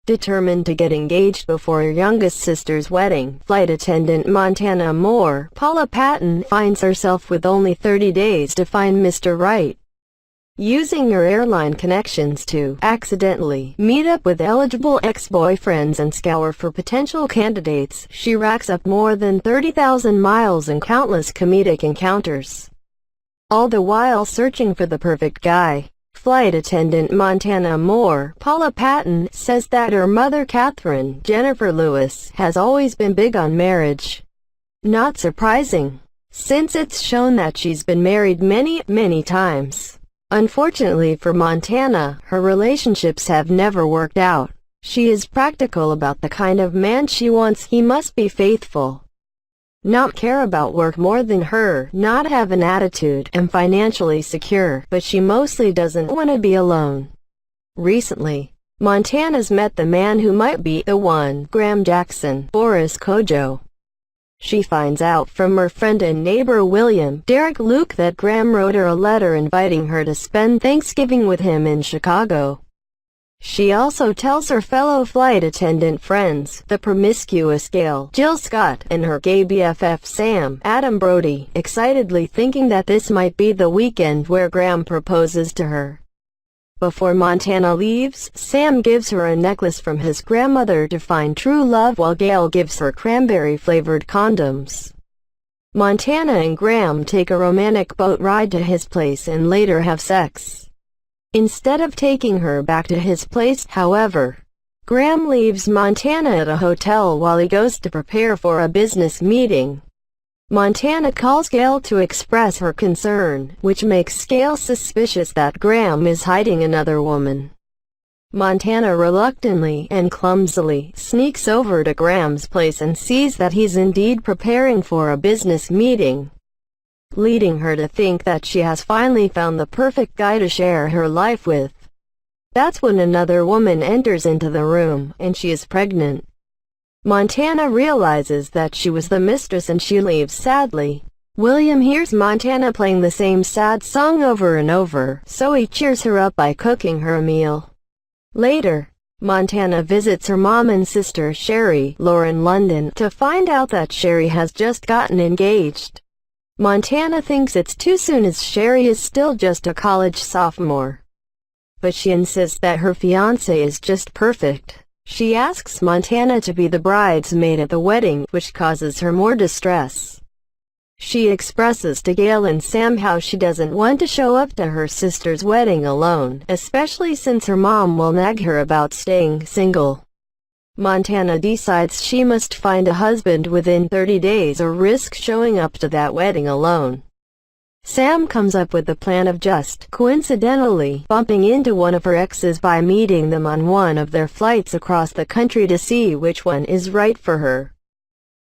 Determined to get engaged before her youngest sister's wedding, flight attendant Montana Moore, Paula Patton, finds herself with only 30 days to find Mr. Right. Using her airline connections to accidentally meet up with eligible ex-boyfriends and scour for potential candidates, she racks up more than 30,000 miles and countless comedic encounters, all the while searching for the perfect guy. Flight attendant Montana Moore, Paula Patton, says that her mother Catherine Jennifer Lewis has always been big on marriage. Not surprising, since it's shown that she's been married many times. Unfortunately for Montana, her relationships have never worked out. She is practical about the kind of man she wants. He must be faithful, not care about work more than her, not have an attitude, and financially secure, but she mostly doesn't want to be alone. Recently, Montana's met the man who might be the one, Graham Jackson, Boris Kodjoe. She finds out from her friend and neighbor William Derek Luke that Graham wrote her a letter inviting her to spend Thanksgiving with him in Chicago. She also tells her fellow flight attendant friends, the promiscuous Gail, Jill Scott, and her gay BFF Sam, Adam Brody, excitedly thinking that this might be the weekend where Graham proposes to her. Before Montana leaves, Sam gives her a necklace from his grandmother to find true love, while Gail gives her cranberry-flavored condoms. Montana and Graham take a romantic boat ride to his place and later have sex. Instead of taking her back to his place, however, Graham leaves Montana at a hotel while he goes to prepare for a business meeting. Montana calls Gail to express her concern, which makes Gail suspicious that Graham is hiding another woman. Montana reluctantly and clumsily sneaks over to Graham's place and sees that he's indeed preparing for a business meeting, leading her to think that she has finally found the perfect guy to share her life with. That's when another woman enters into the room, and she is pregnant. Montana realizes that she was the mistress and she leaves sadly. William hears Montana playing the same sad song over and over, so he cheers her up by cooking her a meal. Later, Montana visits her mom and sister Sherry, Lauren London, to find out that Sherry has just gotten engaged. Montana thinks it's too soon as Sherry is still just a college sophomore, but she insists that her fiancé is just perfect. She asks Montana to be the bridesmaid at the wedding, which causes her more distress. She expresses to Gail and Sam how she doesn't want to show up to her sister's wedding alone, especially since her mom will nag her about staying single. Montana decides she must find a husband within 30 days or risk showing up to that wedding alone. Sam comes up with the plan of just coincidentally bumping into one of her exes by meeting them on one of their flights across the country to see which one is right for her.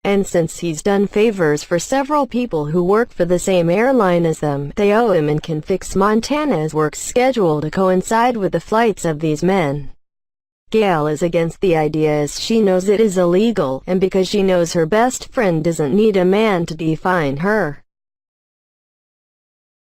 And since he's done favors for several people who work for the same airline as them, they owe him and can fix Montana's work schedule to coincide with the flights of these men. Gail is against the idea as she knows it is illegal, and because she knows her best friend doesn't need a man to define her.